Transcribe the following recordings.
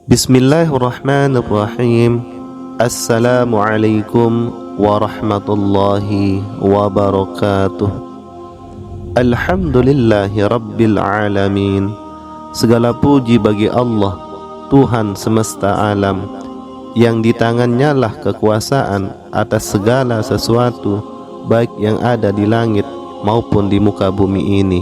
Bismillahirrahmanirrahim. Assalamualaikum warahmatullahi wabarakatuh. Alhamdulillahi rabbil alamin. Segala puji bagi Allah, Tuhan semesta alam, yang di tangannya lah kekuasaan atas segala sesuatu, baik yang ada di langit maupun di muka bumi ini.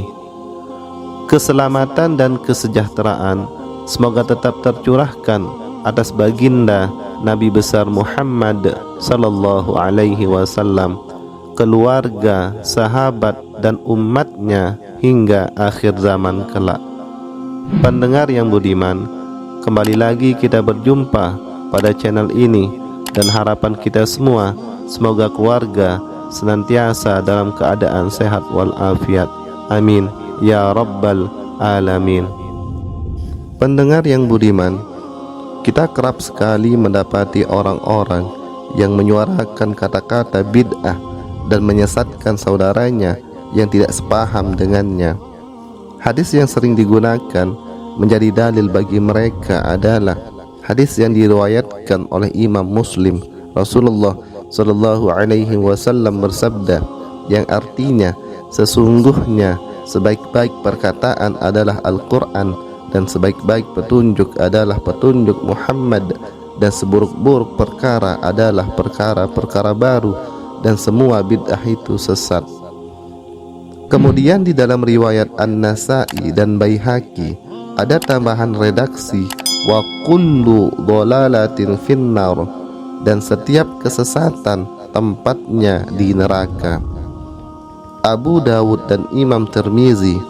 Keselamatan dan kesejahteraan semoga tetap tercurahkan atas baginda Nabi besar Muhammad sallallahu alaihi wasallam, keluarga, sahabat dan umatnya hingga akhir zaman kelak. Pendengar yang budiman, kembali lagi kita berjumpa pada channel ini, dan harapan kita semua semoga keluarga senantiasa dalam keadaan sehat walafiat. Amin ya rabbal alamin. Pendengar yang budiman, kita kerap sekali mendapati orang-orang yang menyuarakan kata-kata bid'ah dan menyesatkan saudaranya yang tidak sepaham dengannya. Hadis yang sering digunakan menjadi dalil bagi mereka adalah hadis yang diriwayatkan oleh Imam Muslim. Rasulullah sallallahu alaihi wasallam bersabda, yang artinya, sesungguhnya sebaik-baik perkataan adalah Al-Quran, dan sebaik-baik petunjuk adalah petunjuk Muhammad, dan seburuk-buruk perkara adalah perkara-perkara baru, dan semua bid'ah itu sesat. Kemudian di dalam riwayat An-Nasa'i dan Baihaqi ada tambahan redaksi wa kullu dhalalatin finnar, dan setiap kesesatan tempatnya di neraka. Abu Dawud dan Imam Tirmizi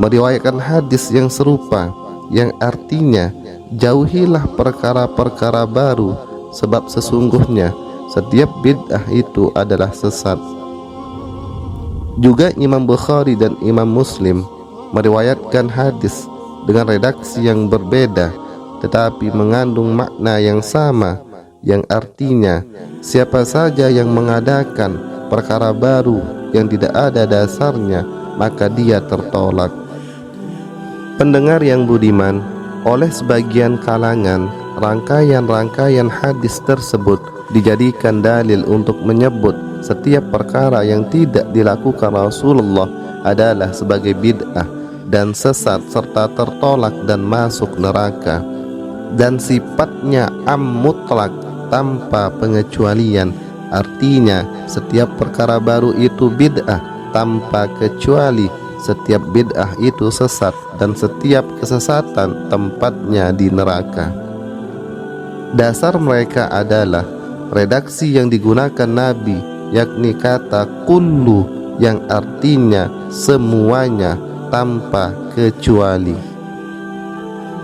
meriwayatkan hadis yang serupa, yang artinya, jauhilah perkara-perkara baru, sebab sesungguhnya setiap bid'ah itu adalah sesat. Juga Imam Bukhari dan Imam Muslim meriwayatkan hadis dengan redaksi yang berbeda tetapi mengandung makna yang sama, yang artinya, siapa saja yang mengadakan perkara baru yang tidak ada dasarnya, maka dia tertolak. Pendengar yang budiman, oleh sebagian kalangan, rangkaian-rangkaian hadis tersebut dijadikan dalil untuk menyebut setiap perkara yang tidak dilakukan Rasulullah adalah sebagai bid'ah dan sesat serta tertolak dan masuk neraka, dan sifatnya mutlak tanpa pengecualian. Artinya, setiap perkara baru itu bid'ah tanpa kecuali, setiap bid'ah itu sesat, dan setiap kesesatan tempatnya di neraka. Dasar mereka adalah redaksi yang digunakan Nabi, yakni kata kullu, yang artinya semuanya tanpa kecuali.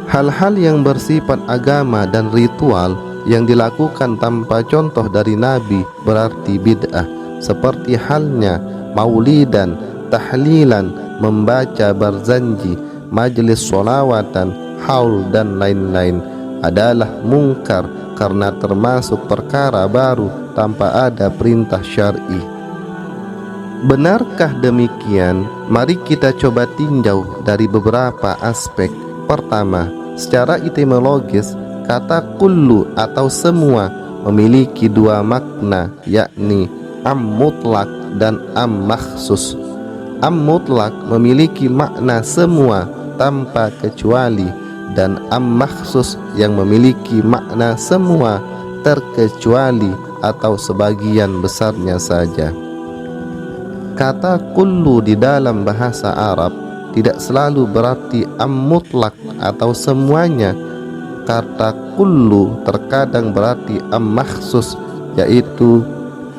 Hal-hal yang bersifat agama dan ritual yang dilakukan tanpa contoh dari Nabi berarti bid'ah, seperti halnya maulidan, tahlilan, membaca barzanji, majelis sholawatan, haul dan lain-lain adalah mungkar karena termasuk perkara baru tanpa ada perintah syar'i. Benarkah demikian? Mari kita coba tinjau dari beberapa aspek. Pertama, secara etimologis, kata kullu atau semua memiliki dua makna, yakni mutlak dan makhsus. Mutlak memiliki makna semua tanpa kecuali, dan makhsus yang memiliki makna semua terkecuali atau sebagian besarnya saja. Kata kullu di dalam bahasa Arab tidak selalu berarti mutlak atau semuanya. Kata kullu terkadang berarti makhsus, yaitu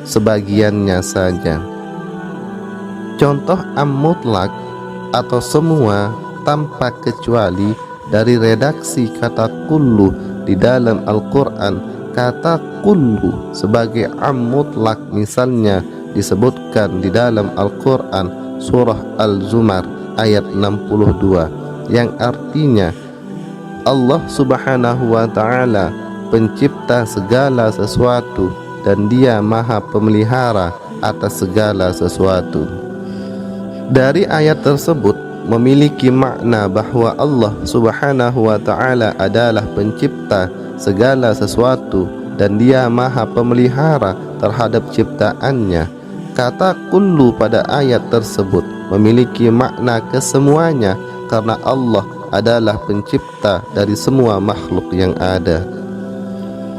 sebagiannya saja. Contoh mutlak atau semua tanpa kecuali dari redaksi kata kullu di dalam Al-Quran. Kata kullu sebagai mutlak misalnya disebutkan di dalam Al-Quran surah Al-Zumar ayat 62, yang artinya Allah subhanahu wa ta'ala pencipta segala sesuatu dan Dia maha pemelihara atas segala sesuatu. Dari ayat tersebut memiliki makna bahwa Allah Subhanahu wa ta'ala adalah pencipta segala sesuatu dan Dia maha pemelihara terhadap ciptaannya. Kata kullu pada ayat tersebut memiliki makna kesemuanya karena Allah adalah pencipta dari semua makhluk yang ada.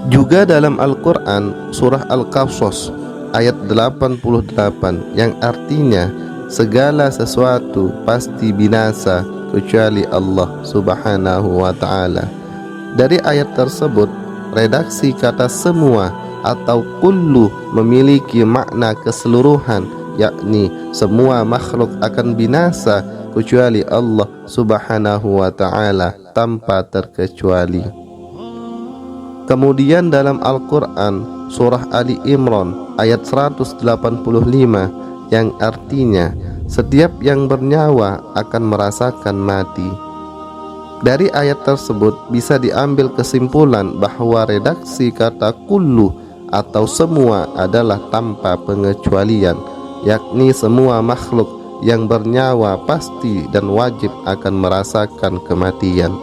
Juga dalam Al-Quran surah Al-Qasas ayat 88 yang artinya segala sesuatu pasti binasa kecuali Allah Subhanahu wa ta'ala. Dari ayat tersebut redaksi kata semua atau kullu memiliki makna keseluruhan, yakni semua makhluk akan binasa kecuali Allah Subhanahu wa ta'ala tanpa terkecuali. Kemudian dalam Al-Quran surah Ali Imran ayat 185 yang artinya setiap yang bernyawa akan merasakan mati. Dari ayat tersebut bisa diambil kesimpulan bahwa redaksi kata kullu atau semua adalah tanpa pengecualian, yakni semua makhluk yang bernyawa pasti dan wajib akan merasakan kematian.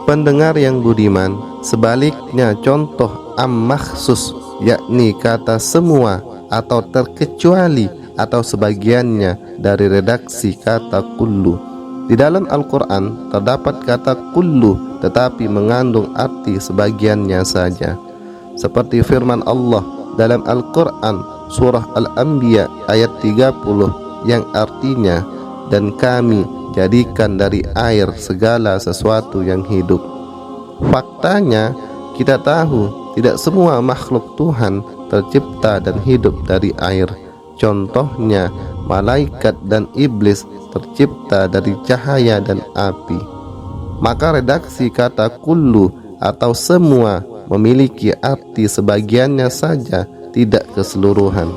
Pendengar yang budiman, sebaliknya contoh makhsus, yakni kata semua atau terkecuali atau sebagiannya dari redaksi kata kullu. Di dalam Al-Quran terdapat kata kullu tetapi mengandung arti sebagiannya saja, seperti firman Allah dalam Al-Quran surah Al-Anbiya ayat 30 yang artinya dan kami jadikan dari air segala sesuatu yang hidup. Faktanya kita tahu tidak semua makhluk Tuhan tercipta dan hidup dari air. Contohnya malaikat dan iblis tercipta dari cahaya dan api. Maka redaksi kata kullu atau semua memiliki arti sebagiannya saja, tidak keseluruhan.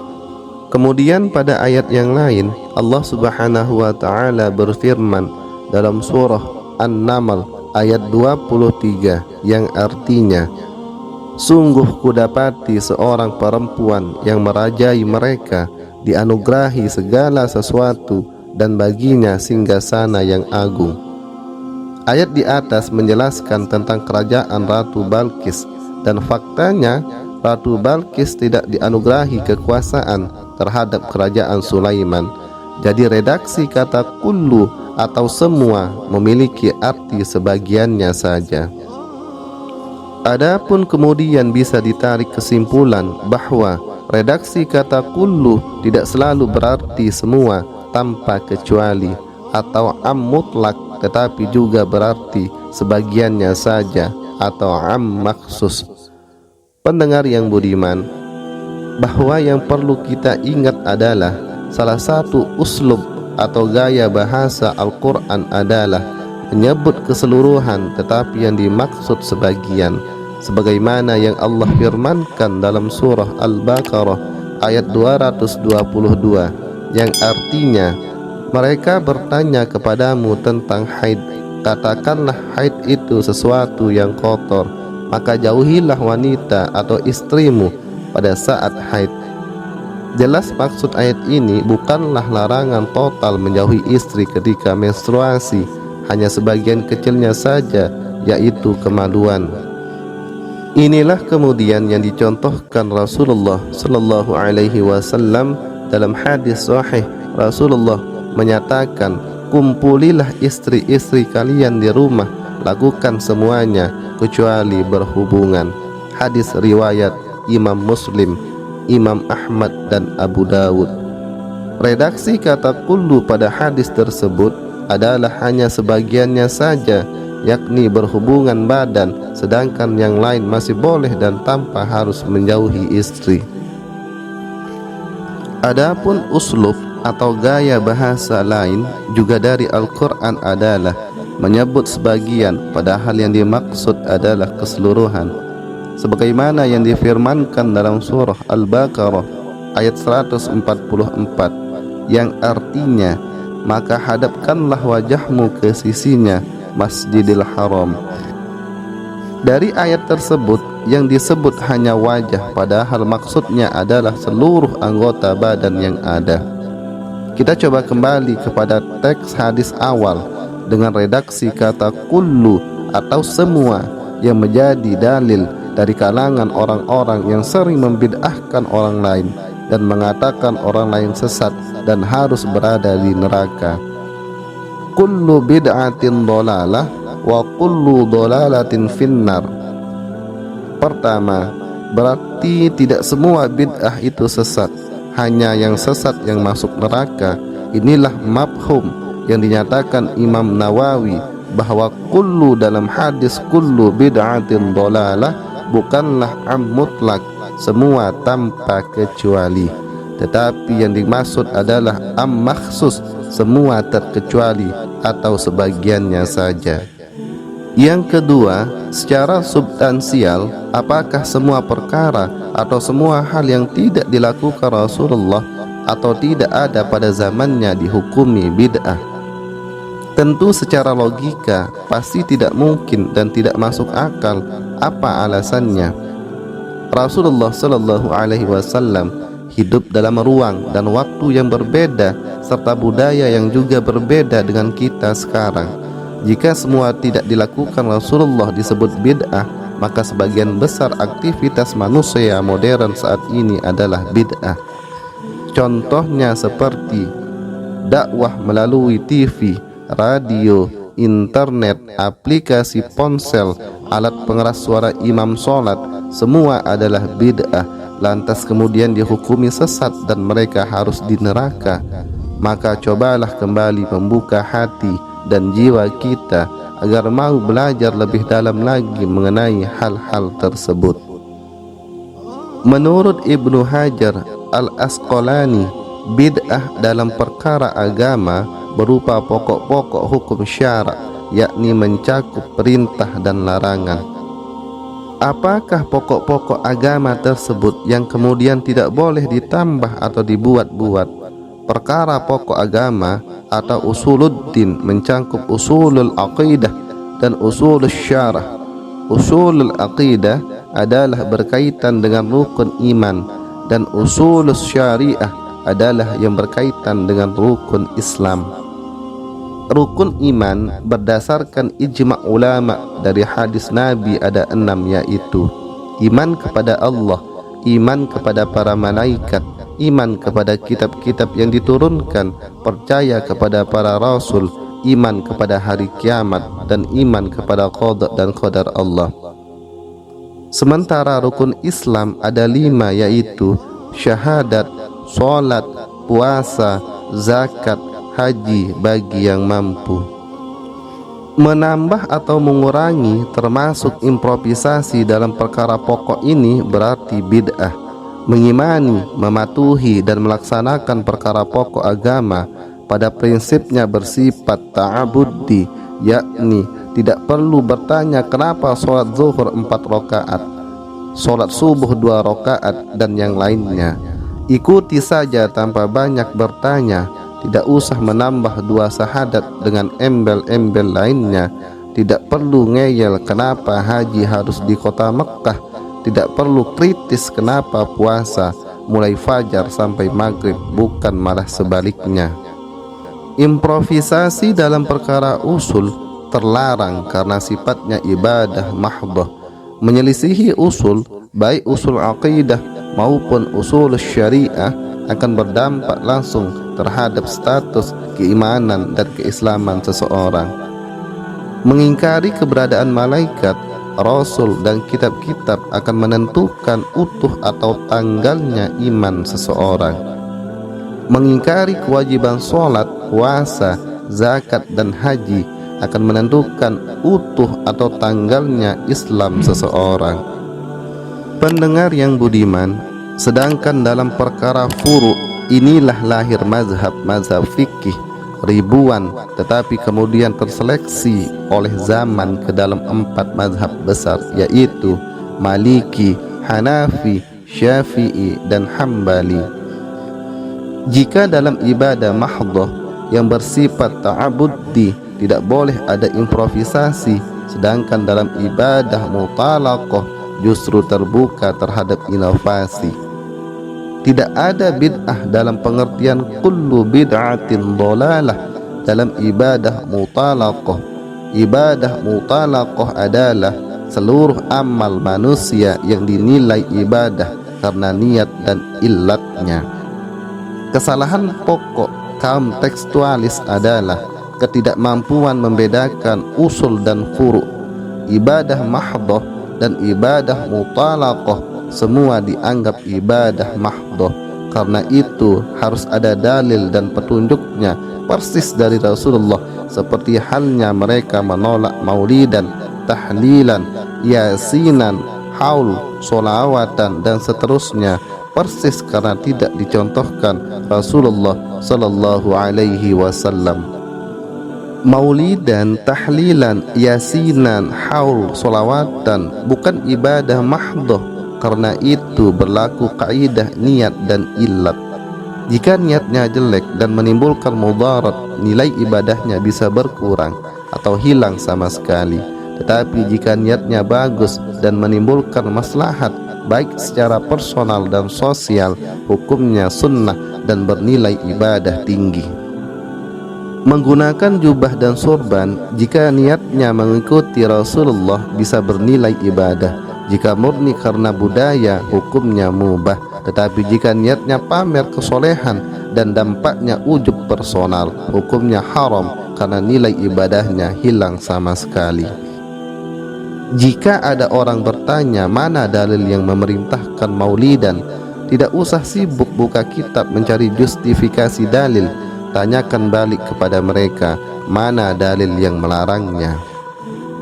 Kemudian pada ayat yang lain Allah Subhanahu wa ta'ala berfirman dalam surah An-Naml ayat 23 yang artinya sungguh kudapati seorang perempuan yang merajai mereka, dianugerahi segala sesuatu dan baginya singgasana yang agung. Ayat di atas menjelaskan tentang kerajaan Ratu Balqis dan faktanya Ratu Balqis tidak dianugerahi kekuasaan terhadap kerajaan Sulaiman. Jadi redaksi kata kullu atau semua memiliki arti sebagiannya saja. Adapun kemudian bisa ditarik kesimpulan bahwa redaksi kata kullu tidak selalu berarti semua tanpa kecuali atau mutlak, tetapi juga berarti sebagiannya saja atau maksus. Pendengar yang budiman, bahwa yang perlu kita ingat adalah salah satu uslub atau gaya bahasa Al-Quran adalah menyebut keseluruhan tetapi yang dimaksud sebagian, sebagaimana yang Allah firmankan dalam surah Al-Baqarah ayat 222 yang artinya mereka bertanya kepadamu tentang haid, katakanlah haid itu sesuatu yang kotor, maka jauhilah wanita atau istrimu pada saat haid. Jelas maksud ayat ini bukanlah larangan total menjauhi istri ketika menstruasi, hanya sebagian kecilnya saja, yaitu kemaluan. Inilah kemudian yang dicontohkan Rasulullah Sallallahu Alaihi Wasallam dalam hadis sahih. Rasulullah menyatakan, kumpulilah istri-istri kalian di rumah, lakukan semuanya kecuali berhubungan. Hadis riwayat Imam Muslim, Imam Ahmad dan Abu Dawud. Redaksi kata kullu pada hadis tersebut adalah hanya sebagiannya saja, yakni berhubungan badan, sedangkan yang lain masih boleh dan tanpa harus menjauhi istri. Adapun uslub atau gaya bahasa lain juga dari Al-Quran adalah menyebut sebagian padahal yang dimaksud adalah keseluruhan, sebagaimana yang difirmankan dalam surah Al-Baqarah ayat 144 yang artinya maka hadapkanlah wajahmu ke sisinya Masjidil Haram. Dari ayat tersebut yang disebut hanya wajah, padahal maksudnya adalah seluruh anggota badan yang ada. Kita coba kembali kepada teks hadis awal dengan redaksi kata kullu atau semua yang menjadi dalil dari kalangan orang-orang yang sering membid'ahkan orang lain dan mengatakan orang lain sesat dan harus berada di neraka. Kullu bid'atin dhalalah wa kullu dhalalatin finnar. Pertama, berarti tidak semua bid'ah itu sesat, hanya yang sesat yang masuk neraka. Inilah mafhum yang dinyatakan Imam Nawawi bahwa kullu dalam hadis kullu bid'atin dhalalah bukanlah am mutlak, semua tanpa kecuali, tetapi yang dimaksud adalah am makhsus, semua terkecuali atau sebagiannya saja. Yang kedua, secara substansial, apakah semua perkara atau semua hal yang tidak dilakukan Rasulullah atau tidak ada pada zamannya dihukumi bid'ah? Tentu secara logika pasti tidak mungkin dan tidak masuk akal. Apa alasannya? Rasulullah Shallallahu Alaihi Wasallam hidup dalam ruang dan waktu yang berbeda serta budaya yang juga berbeda dengan kita sekarang. Jika semua tidak dilakukan Rasulullah disebut bid'ah, maka sebagian besar aktivitas manusia modern saat ini adalah bid'ah. Contohnya seperti dakwah melalui TV, radio, internet, aplikasi ponsel, alat pengeras suara imam sholat, semua adalah bid'ah. Lantas kemudian dihukumi sesat dan mereka harus di neraka. Maka cobalah kembali membuka hati dan jiwa kita agar mau belajar lebih dalam lagi mengenai hal-hal tersebut. Menurut Ibnu Hajar Al-Asqalani, bid'ah dalam perkara agama berupa pokok-pokok hukum syara, yakni mencakup perintah dan larangan. Apakah pokok-pokok agama tersebut yang kemudian tidak boleh ditambah atau dibuat-buat? Perkara pokok agama atau usuluddin mencakup usulul aqidah dan usulul syarah. Usulul aqidah adalah berkaitan dengan rukun iman, dan usulul syariah adalah yang berkaitan dengan rukun Islam. Rukun iman berdasarkan ijma' ulama dari hadis Nabi ada 6, yaitu iman kepada Allah, iman kepada para malaikat, iman kepada kitab-kitab yang diturunkan, percaya kepada para rasul, iman kepada hari kiamat, dan iman kepada qada dan qadar Allah. Sementara rukun Islam ada 5, yaitu syahadat, salat, puasa, zakat, haji bagi yang mampu. Menambah atau mengurangi termasuk improvisasi dalam perkara pokok ini berarti bid'ah. Mengimani, mematuhi dan melaksanakan perkara pokok agama pada prinsipnya bersifat ta'abudi, yakni tidak perlu bertanya kenapa sholat zuhur 4 rakaat, sholat subuh 2 rakaat dan yang lainnya. Ikuti saja tanpa banyak bertanya, tidak usah menambah 2 syahadat dengan embel-embel lainnya. Tidak perlu ngeyel kenapa haji harus di kota Mekkah. Tidak perlu kritis kenapa puasa mulai fajar sampai maghrib, bukan malah sebaliknya. Improvisasi dalam perkara usul terlarang karena sifatnya ibadah mahdhah. Menyelisihi usul, baik usul aqidah maupun usul syariah, akan berdampak langsung terhadap status keimanan dan keislaman seseorang. Mengingkari keberadaan malaikat, rasul dan kitab-kitab akan menentukan utuh atau tanggalnya iman seseorang. Mengingkari kewajiban sholat, puasa, zakat dan haji akan menentukan utuh atau tanggalnya Islam seseorang. Pendengar yang budiman, sedangkan dalam perkara furu' inilah lahir mazhab fikih ribuan, tetapi kemudian terseleksi oleh zaman ke dalam 4 mazhab besar, yaitu Maliki, Hanafi, Syafi'i dan Hambali. Jika dalam ibadah mahdhah yang bersifat ta'abudi tidak boleh ada improvisasi, sedangkan dalam ibadah mutalaqah justru terbuka terhadap inovasi. Tidak ada bid'ah dalam pengertian kullu bid'atin dhalalah dalam ibadah mutalaqah. Ibadah mutalaqah adalah seluruh amal manusia yang dinilai ibadah karena niat dan illatnya. Kesalahan pokok kaum tekstualis adalah ketidakmampuan membedakan usul dan furu'. Ibadah mahdhah dan ibadah mutalaqah semua dianggap ibadah mahdhah. Karena itu harus ada dalil dan petunjuknya persis dari Rasulullah, seperti halnya mereka menolak maulidan, tahlilan, yasinan, haul, solawatan dan seterusnya persis karena tidak dicontohkan Rasulullah sallallahu alaihi wasallam. Maulidan, tahlilan, yasinan, haul, solawatan bukan ibadah mahdhah. Karena itu berlaku kaidah niat dan illat. Jika niatnya jelek dan menimbulkan mudarat, nilai ibadahnya bisa berkurang atau hilang sama sekali. Tetapi jika niatnya bagus dan menimbulkan maslahat baik secara personal dan sosial, hukumnya sunnah dan bernilai ibadah tinggi. Menggunakan jubah dan sorban jika niatnya mengikuti Rasulullah bisa bernilai ibadah. Jika murni karena budaya, hukumnya mubah. Tetapi jika niatnya pamer kesolehan dan dampaknya ujub personal, hukumnya haram karena nilai ibadahnya hilang sama sekali. Jika ada orang bertanya mana dalil yang memerintahkan maulidan, tidak usah sibuk buka kitab mencari justifikasi dalil. Tanyakan balik kepada mereka mana dalil yang melarangnya.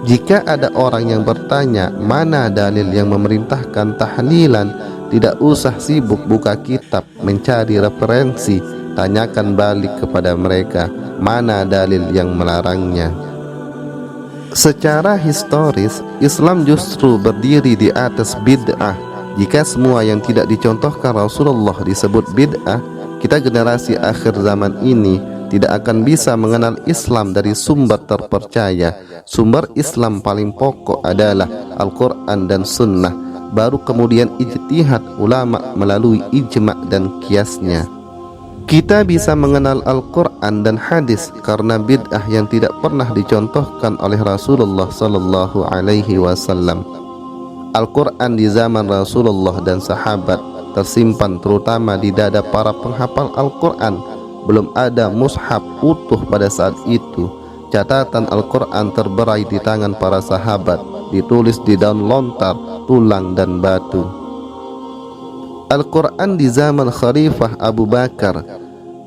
Jika ada orang yang bertanya mana dalil yang memerintahkan tahlilan, tidak usah sibuk buka kitab mencari referensi. Tanyakan balik kepada mereka mana dalil yang melarangnya. Secara historis, Islam justru berdiri di atas bid'ah. Jika semua yang tidak dicontohkan Rasulullah disebut bid'ah, kita generasi akhir zaman ini tidak akan bisa mengenal Islam dari sumber terpercaya. Sumber Islam paling pokok adalah Al-Quran dan Sunnah, baru kemudian ijtihad ulama melalui ijma' dan kiasnya. Kita bisa mengenal Al-Quran dan hadis karena bid'ah yang tidak pernah dicontohkan oleh Rasulullah sallallahu alaihi wasallam. Al-Quran di zaman Rasulullah dan sahabat tersimpan terutama di dada para penghafal Al-Quran. Belum ada mushaf utuh pada saat itu. Catatan Al-Quran terberai di tangan para sahabat, ditulis di daun lontar, tulang dan batu. Al-Quran di zaman Khalifah Abu Bakar.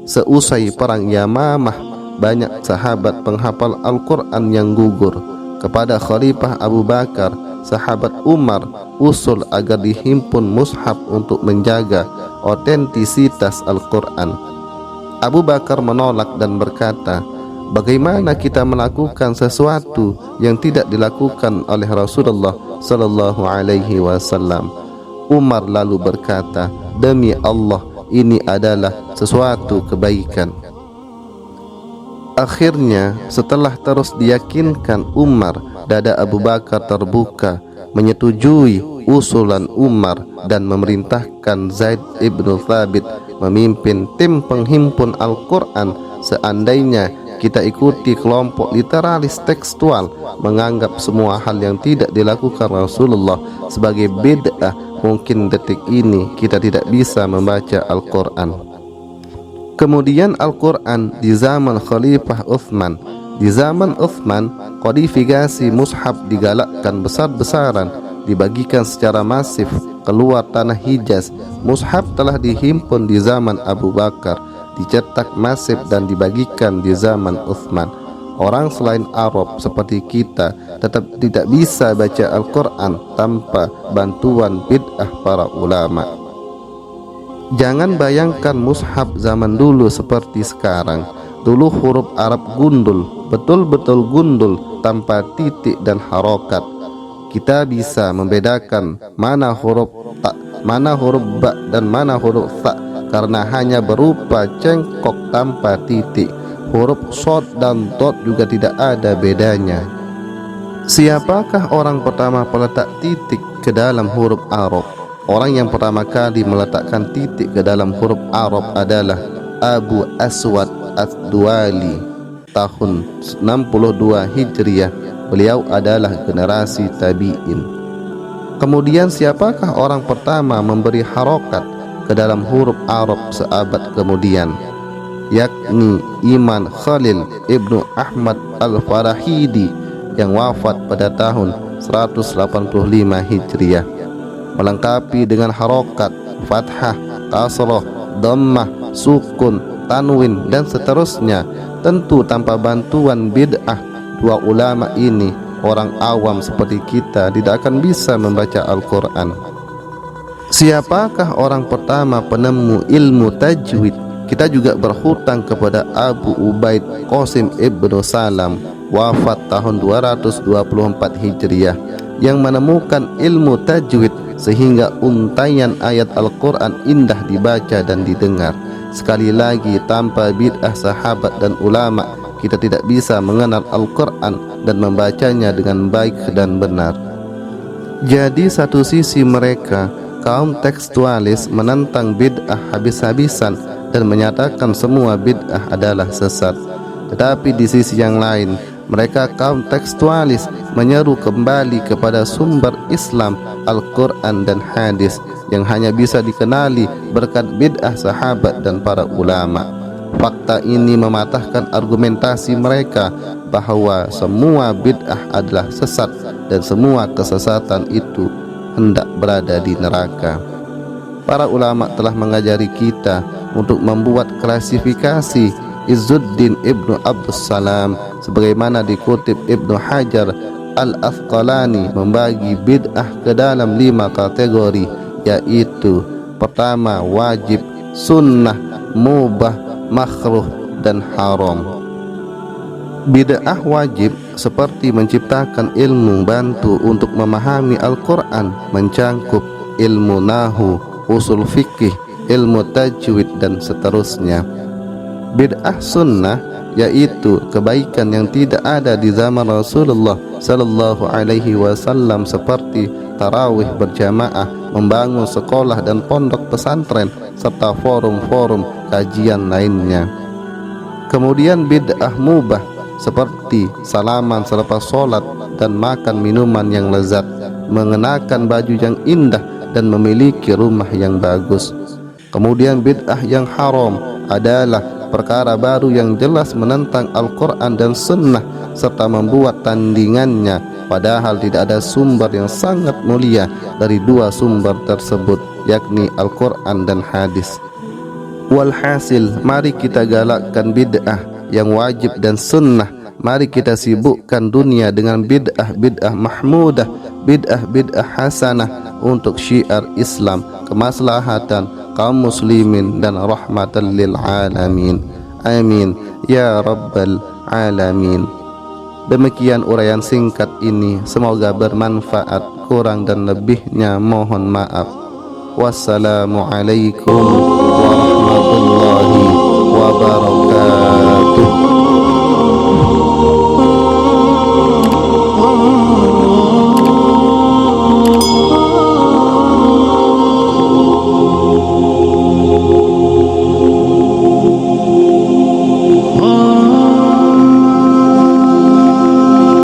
Seusai perang Yamamah, banyak sahabat penghafal Al-Quran yang gugur. Kepada Khalifah Abu Bakar, sahabat Umar usul agar dihimpun mushaf untuk menjaga otentisitas Al-Quran. Abu Bakar menolak dan berkata, bagaimana kita melakukan sesuatu yang tidak dilakukan oleh Rasulullah sallallahu alaihi wasallam? Umar lalu berkata, demi Allah, ini adalah sesuatu kebaikan. Akhirnya, setelah terus diyakinkan Umar, dada Abu Bakar terbuka menyetujui usulan Umar dan memerintahkan Zaid ibn Thabit memimpin tim penghimpun Al-Quran. Seandainya kita ikuti kelompok literalis tekstual menganggap semua hal yang tidak dilakukan Rasulullah sebagai bid'ah, mungkin detik ini kita tidak bisa membaca Al-Quran. Kemudian Al-Quran di zaman Khalifah Uthman. Di zaman Uthman, kodifikasi mushaf digalakkan besar-besaran, dibagikan secara masif keluar tanah Hijaz. Mushaf telah dihimpun di zaman Abu Bakar, dicetak masif dan dibagikan di zaman Uthman. Orang selain Arab seperti kita tetap tidak bisa baca Al-Quran tanpa bantuan bid'ah para ulama. Jangan bayangkan mushaf zaman dulu seperti sekarang. Dulu huruf Arab gundul, betul-betul gundul tanpa titik dan harokat. Kita bisa membedakan mana huruf ta, mana huruf ba dan mana huruf tha karena hanya berupa cengkok tanpa titik. Huruf shod dan dot juga tidak ada bedanya. Siapakah orang pertama peletak titik ke dalam huruf Arab? Orang yang pertama kali meletakkan titik ke dalam huruf Arab adalah Abu Aswad Ad-Duali tahun 62 Hijriah. Beliau adalah generasi tabi'in. Kemudian siapakah orang pertama memberi harokat ke dalam huruf Arab seabad kemudian? Yakni Iman Khalil Ibnu Ahmad Al-Farahidi yang wafat pada tahun 185 Hijriah, melengkapi dengan harokat, fathah, kasroh, dhammah, sukun, tanwin dan seterusnya. Tentu tanpa bantuan bid'ah dua ulama ini, orang awam seperti kita tidak akan bisa membaca Al-Quran. Siapakah orang pertama penemu ilmu tajwid? Kita juga berhutang kepada Abu Ubaid Qasim Ibnu Salam, wafat tahun 224 Hijriah, yang menemukan ilmu tajwid sehingga untaian ayat Al-Quran indah dibaca dan didengar. Sekali lagi, tanpa bid'ah sahabat dan ulama, kita tidak bisa mengenal Al-Quran dan membacanya dengan baik dan benar. Jadi satu sisi mereka, kaum tekstualis, menentang bid'ah habis-habisan dan menyatakan semua bid'ah adalah sesat. Tetapi di sisi yang lain, mereka kaum tekstualis menyeru kembali kepada sumber Islam, Al-Quran dan hadis yang hanya bisa dikenali berkat bid'ah sahabat dan para ulama. Fakta ini mematahkan argumentasi mereka bahwa semua bid'ah adalah sesat dan semua kesesatan itu hendak berada di neraka. Para ulama telah mengajari kita untuk membuat klasifikasi. Izzuddin Ibnu Abdus Salam sebagaimana dikutip Ibnu Hajar Al-Asqalani membagi bid'ah ke dalam 5 kategori, yaitu pertama wajib, sunnah, mubah, makruh dan haram. Bid'ah wajib seperti menciptakan ilmu bantu untuk memahami Al-Quran, mencangkup ilmu nahu, usul fikih, ilmu tajwid dan seterusnya. Bid'ah sunnah yaitu kebaikan yang tidak ada di zaman Rasulullah sallallahu alaihi wasallam seperti tarawih berjamaah, membangun sekolah dan pondok pesantren serta forum-forum kajian lainnya. Kemudian bid'ah mubah seperti salaman selepas sholat dan makan minuman yang lezat, mengenakan baju yang indah dan memiliki rumah yang bagus. Kemudian bid'ah yang haram adalah perkara baru yang jelas menentang Al-Quran dan Sunnah serta membuat tandingannya, padahal tidak ada sumber yang sangat mulia dari dua sumber tersebut, yakni Al-Quran dan hadis. Walhasil, mari kita galakkan bid'ah yang wajib dan sunnah. Mari kita sibukkan dunia dengan bid'ah mahmudah, bid'ah hasanah untuk syiar Islam, kemaslahatan kaum muslimin dan rahmatan lil alamin. Amin ya rabbal alamin. Demikian uraian singkat ini, semoga bermanfaat. Kurang dan lebihnya mohon maaf. Wassalamualaikum warahmatullahi wabarakatuh.